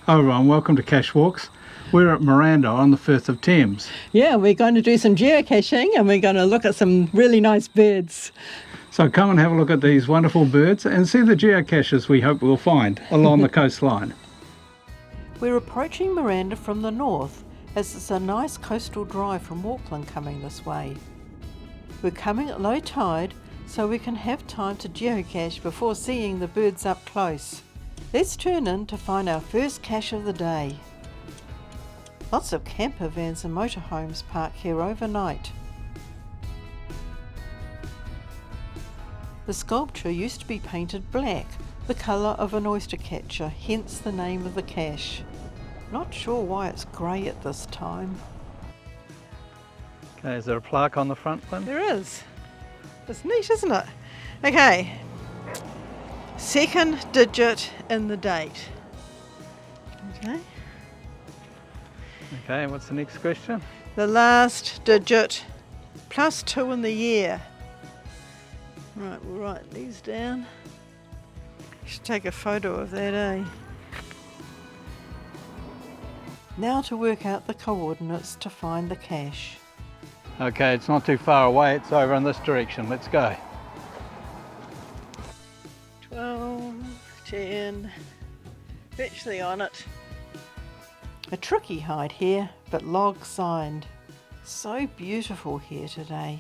Hi everyone, welcome to Cache Walks. We're at Miranda on the Firth of Thames. Yeah, we're going to do some geocaching and we're going to look at some really nice birds. So come and have a look at these wonderful birds and see the geocaches we hope we'll find along the coastline. We're approaching Miranda from the north as it's a nice coastal drive from Auckland coming this way. We're coming at low tide so we can have time to geocache before seeing the birds up close. Let's turn in to find our first cache of the day. Lots of camper vans and motorhomes park here overnight. The sculpture used to be painted black, the colour of an oyster catcher, hence the name of the cache. Not sure why it's grey at this time. Okay, is there a plaque on the front, Lynn? There is. It's neat, isn't it? Okay. Second digit in the date. Okay. Okay, what's the next question? The last digit plus 2 in the year. Right, we'll write these down. Should take a photo of that, eh? Now to work out the coordinates to find the cache. Okay, it's not too far away, it's over in this direction. Let's go. 12, 10, virtually on it. A tricky hide here, but log signed. So beautiful here today.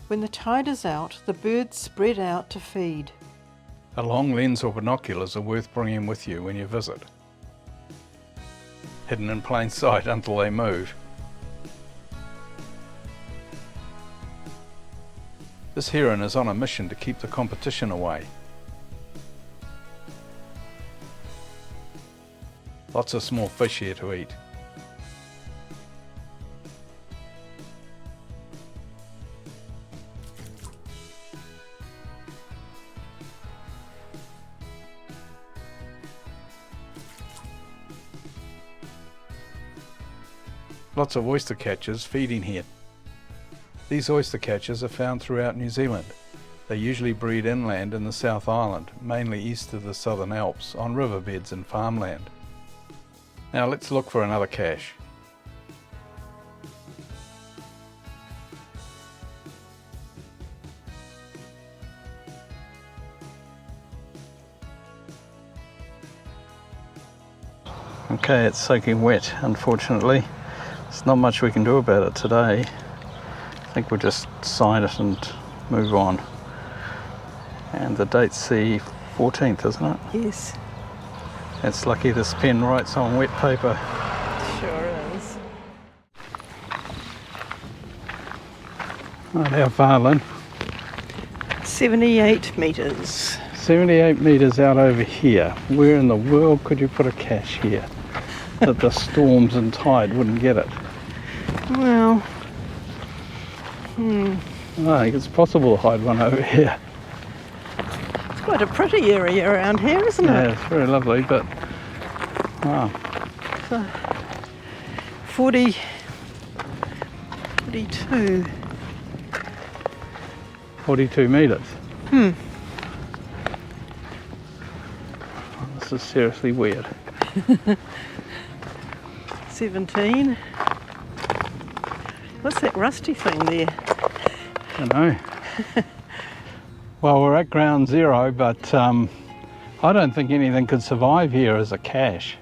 When the tide is out, the birds spread out to feed. A long lens or binoculars are worth bringing with you when you visit. Hidden in plain sight until they move. This heron is on a mission to keep the competition away. Lots of small fish here to eat. Lots of oyster catchers feeding here. These oyster catchers are found throughout New Zealand. They usually breed inland in the South Island, mainly east of the Southern Alps, on riverbeds and farmland. Now let's look for another cache. Okay, it's soaking wet, unfortunately. There's not much we can do about it today. I think we'll just sign it and move on. And the date's the 14th, isn't it? Yes. It's lucky this pen writes on wet paper. Sure is. Right, how far, Lynn? 78 metres. 78 metres out over here. Where in the world could you put a cache here that the storms and tide wouldn't get it? Well, I think it's possible to hide one over here. it's quite a pretty area around here, isn't it? Yeah, it's very lovely, but wow. So, 42. 42 metres. This is seriously weird. 17. What's that rusty thing there? I know. Well, we're at ground zero, but I don't think anything could survive here as a cache.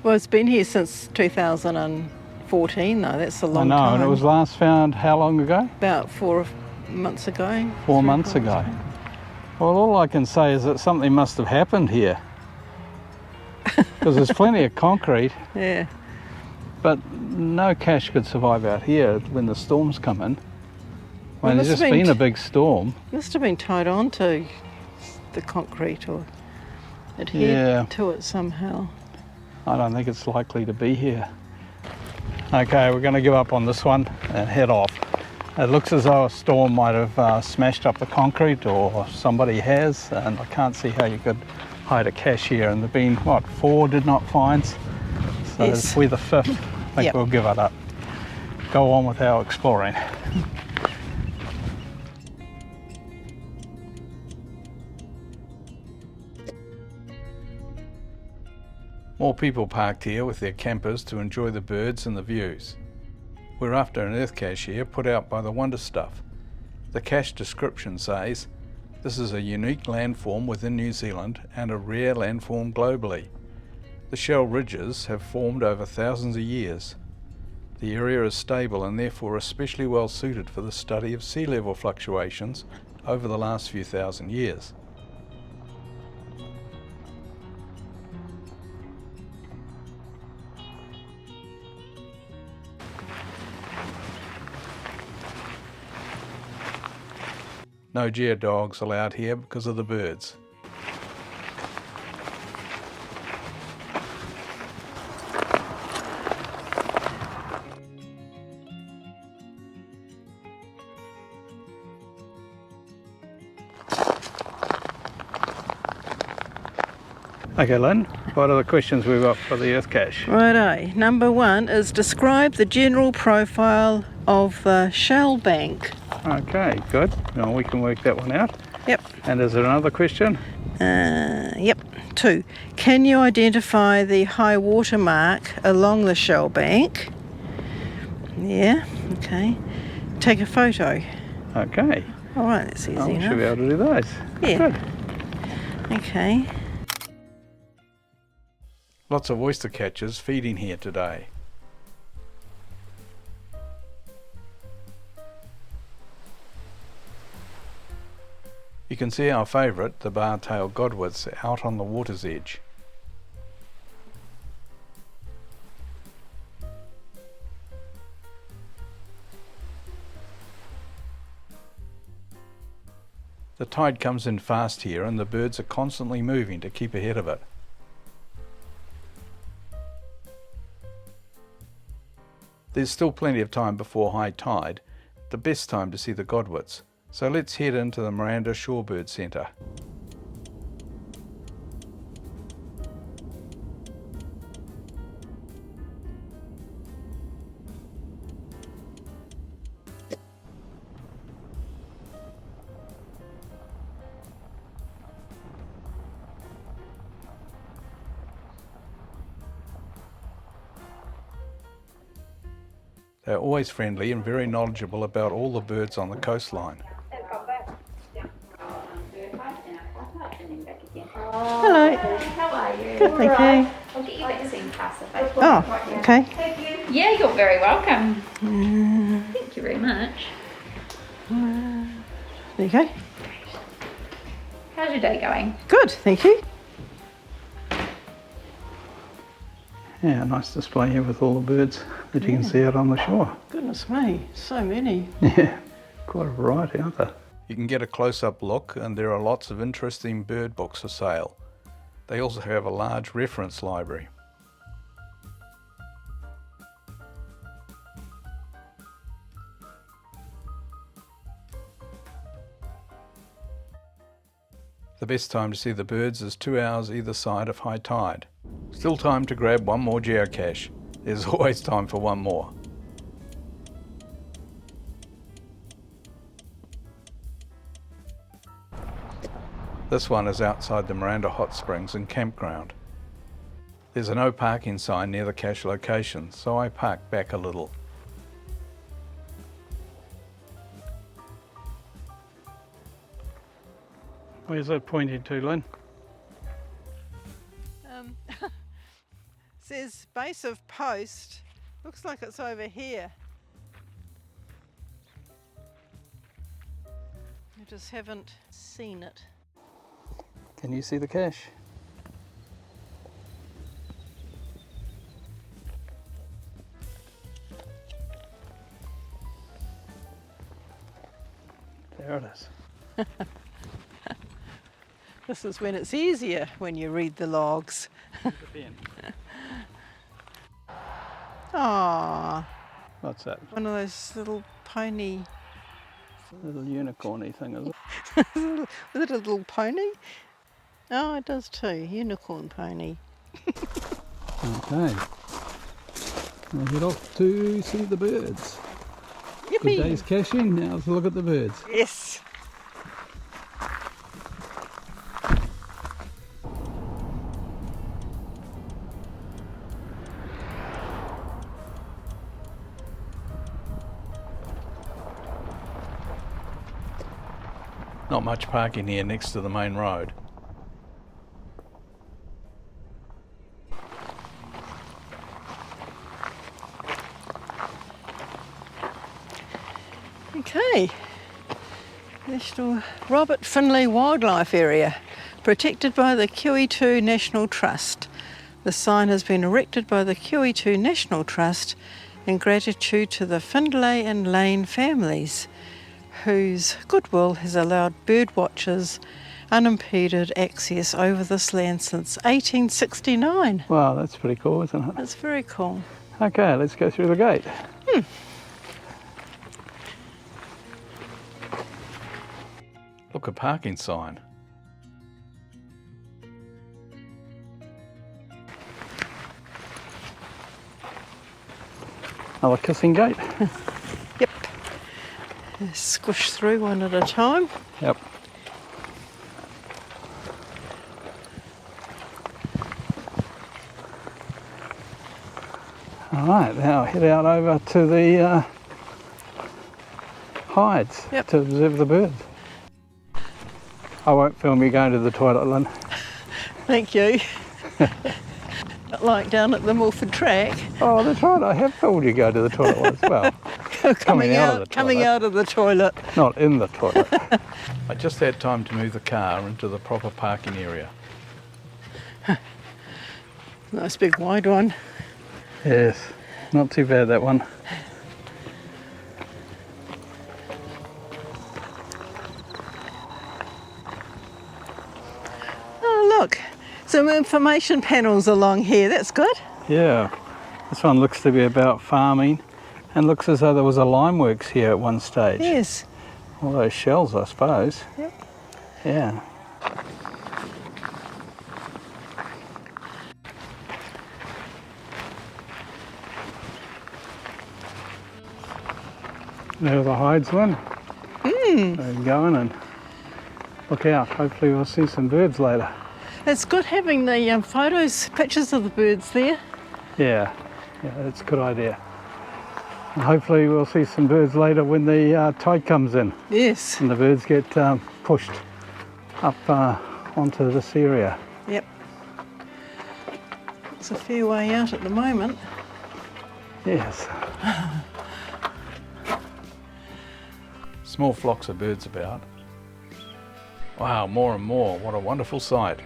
Well, it's been here since 2014 though, that's a long time. I know, and it was last found how long ago? About 4 months ago. 4 months ago. Well, all I can say is that something must have happened here. Because there's plenty of concrete. Yeah. But no cache could survive out here when the storms come in. Well, there's just been a big storm. Must have been tied on to the concrete or adhered to it somehow. I don't think it's likely to be here. Okay, we're going to give up on this one and head off. It looks as though a storm might have smashed up the concrete, or somebody has, and I can't see how you could hide a cache here. And there've been, what, 4 did not finds? So yes. We're the 5th. I think we'll give it up. Go on with our exploring. More people parked here with their campers to enjoy the birds and the views. We're after an earth cache here put out by the Wonder Stuff. The cache description says, "This is a unique landform within New Zealand and a rare landform globally. The shell ridges have formed over thousands of years. The area is stable and therefore especially well suited for the study of sea level fluctuations over the last few thousand years." No geodogs allowed here because of the birds. Okay, Lynn, what are the questions we've got for the earth cache? Righto. Number 1 is describe the general profile of the shell bank. Okay, good. Well, we can work that one out. Yep. And is there another question? Yep. 2. Can you identify the high water mark along the shell bank? Yeah. Okay. Take a photo. Okay. All right, that's easy Oh, we enough. should be able to do those. Yeah. Good. Okay. Lots of oyster catchers feeding here today. You can see our favourite, the bar-tailed Godwits, out on the water's edge. The tide comes in fast here and the birds are constantly moving to keep ahead of it. There's still plenty of time before high tide, the best time to see the Godwits. So let's head into the Miranda Shorebird Centre. They're always friendly and very knowledgeable about all the birds on the coastline. Hello. How are you? Good, thank you. I'll get you vaccine pass if I can. Oh, okay. Yeah, you're very welcome. Thank you very much. There you go. How's your day going? Good, thank you. Yeah, nice display here with all the birds that you can see out on the shore. Goodness me, so many. Yeah, quite a variety, aren't there? You can get a close-up look and there are lots of interesting bird books for sale. They also have a large reference library. The best time to see the birds is 2 hours either side of high tide. Still time to grab one more geocache. There's always time for one more. This one is outside the Miranda Hot Springs and campground. There's a no parking sign near the cache location, so I parked back a little. Where's that pointing to, Lynn? Says base of post. Looks like it's over here. I just haven't seen it. Can you see the cache? There it is. This is when it's easier when you read the logs. Ah, What's that? one of those little pony. Little unicorny thing, is it? Is it a little pony? Oh, it does too. Unicorn pony. Okay. We'll head off to see the birds. Good Yippee! day's caching. Now let's look at the birds. Yes. Not much parking here next to the main road. Okay, National Robert Finlay Wildlife Area, protected by the QE2 National Trust. The sign has been erected by the QE2 National Trust in gratitude to the Findlay and Lane families, whose goodwill has allowed bird watchers unimpeded access over this land since 1869. Wow, that's pretty cool, isn't it? That's very cool. Okay, let's go through the gate. Look, a parking sign. Another kissing gate. Yep. Squish through one at a time. Yep. All right, now head out over to the hides to observe the birds. I won't film you going to the toilet, Lynn. Thank you. Like down at the Milford track. Oh, that's right, I have told you go to the toilet once. Well, coming out of the toilet. Not in the toilet. I just had time to move the car into the proper parking area. Nice big wide one. Yes, not too bad, that one. Oh look, some information panels along here, that's good. Yeah, this one looks to be about farming and looks as though there was a limeworks here at one stage. Yes. All those shells, I suppose. Yep. Yeah. There are the hides, Lynn. They're going, and look out, hopefully we'll see some birds later. It's good having the pictures of the birds there. Yeah, that's a good idea. And hopefully we'll see some birds later when the tide comes in. Yes. And the birds get pushed up onto this area. Yep. It's a fair way out at the moment. Yes. Small flocks of birds about. Wow, more and more. What a wonderful sight.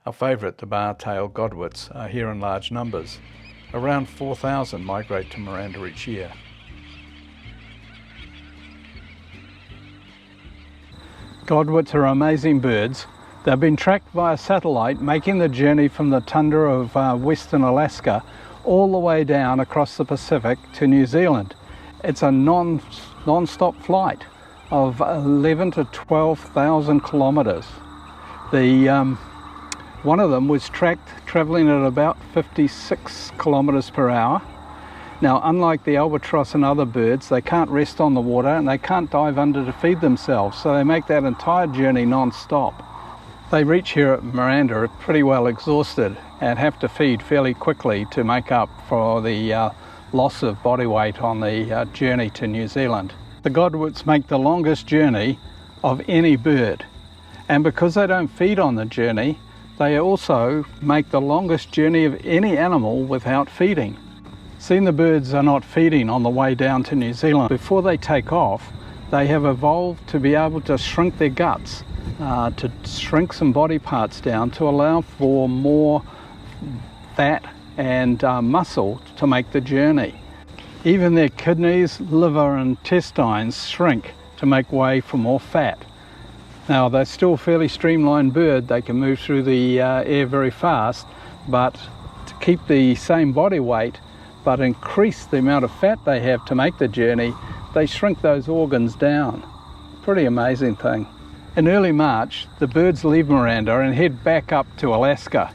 Our favourite, the bar-tailed Godwits, are here in large numbers. Around 4,000 migrate to Miranda each year. Godwits are amazing birds. They've been tracked by a satellite, making the journey from the tundra of western Alaska all the way down across the Pacific to New Zealand. It's a non-stop flight of 11 to 12,000 kilometres. One of them was tracked travelling at about 56 kilometres per hour. Now, unlike the albatross and other birds, they can't rest on the water and they can't dive under to feed themselves, so they make that entire journey non-stop. They reach here at Miranda pretty well exhausted and have to feed fairly quickly to make up for the loss of body weight on the journey to New Zealand. The Godwits make the longest journey of any bird, and because they don't feed on the journey, they also make the longest journey of any animal without feeding. Seeing the birds are not feeding on the way down to New Zealand, before they take off, they have evolved to be able to shrink their guts, to shrink some body parts down to allow for more fat and muscle to make the journey. Even their kidneys, liver and intestines shrink to make way for more fat. Now they're still a fairly streamlined bird, they can move through the air very fast, but to keep the same body weight but increase the amount of fat they have to make the journey, they shrink those organs down. Pretty amazing thing. In early March, the birds leave Miranda and head back up to Alaska.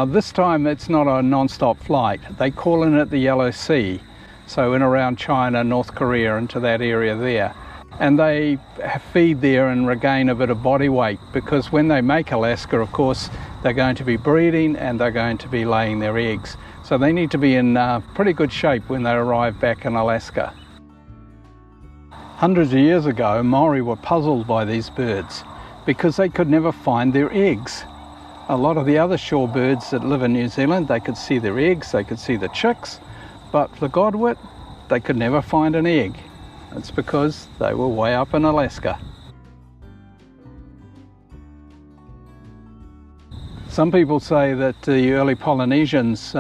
This time it's not a non-stop flight. They call in at the Yellow Sea, so in around China, North Korea, into that area there. And they feed there and regain a bit of body weight, because when they make Alaska, of course, they're going to be breeding and they're going to be laying their eggs. So they need to be in pretty good shape when they arrive back in Alaska. Hundreds of years ago, Maori were puzzled by these birds because they could never find their eggs. A lot of the other shorebirds that live in New Zealand, they could see their eggs, they could see the chicks, but the godwit, they could never find an egg. It's because they were way up in Alaska. Some people say that the early Polynesians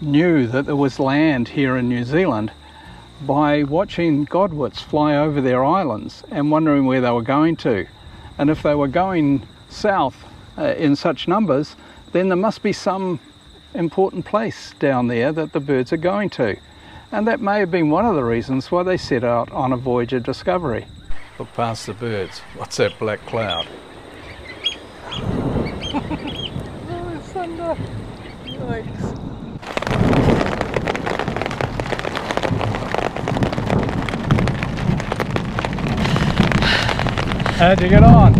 knew that there was land here in New Zealand by watching godwits fly over their islands and wondering where they were going to. And if they were going south in such numbers, then there must be some important place down there that the birds are going to. And that may have been one of the reasons why they set out on a voyage of discovery. Look past the birds. What's that black cloud? Oh, thunder. Yikes. How'd you get on?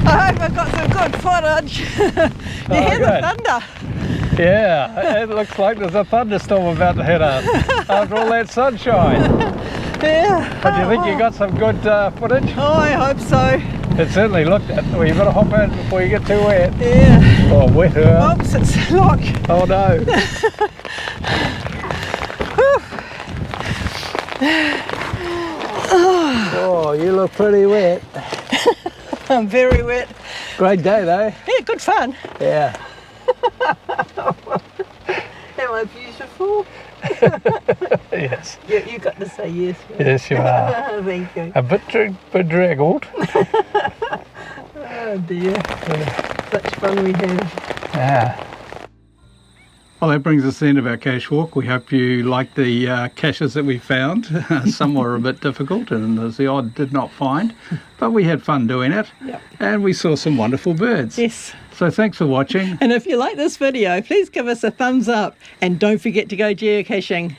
I hope I got some good footage. You hear the thunder? Yeah, it looks like there's a thunderstorm about to hit us after all that sunshine. Yeah. But do you think you got some good footage? Oh, I hope so. It certainly looked it. Well, you better hop in before you get too wet. Yeah. Or wetter. Oops, it's locked. Oh no. Oh, you look pretty wet. I'm very wet. Great day though. Yeah, good fun. Yeah. Am I beautiful? Yes. You got to say yes. Yes, you are. Thank you. A bit bedraggled. Oh dear. Such fun we have. Yeah. Well, that brings us to the end of our cache walk. We hope you liked the caches that we found. Some were a bit difficult and as the odd did not find, but we had fun doing it. Yep. And we saw some wonderful birds. Yes. So thanks for watching. And if you like this video, please give us a thumbs up and don't forget to go geocaching.